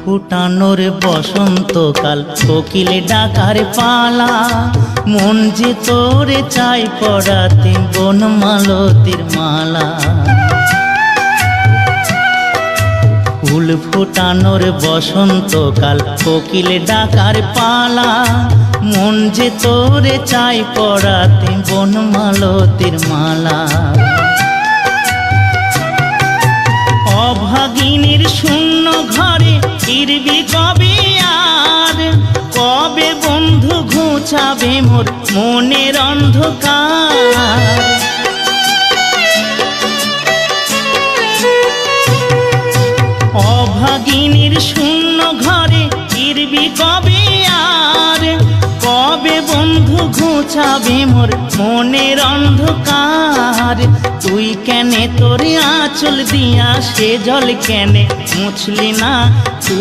ফুটানোর বসন্তকাল, কোকিলে ডাকার পালা, মন যে তোরে চাই পড়াতে বনমালতির মালা। ফুল ফুটানোর বসন্তকাল, কোকিলে ডাকার পালা, মন যে তোরে চাই পড়াতে বনমালতির মালা। অভাগিনীর শূন্য ঘরে ফিরবি কবে আর, কবে বন্ধু ঘুচাবে মোর মনের অন্ধকার। অভাগিনীর শূন্য ঘরে ফিরবি কবে আর, কবে বন্ধু ঘুচাবে মোর মনের অন্ধকার। তুই কেনে তোরে আঁচল দিয়া সে জল কেনে মুছলি না।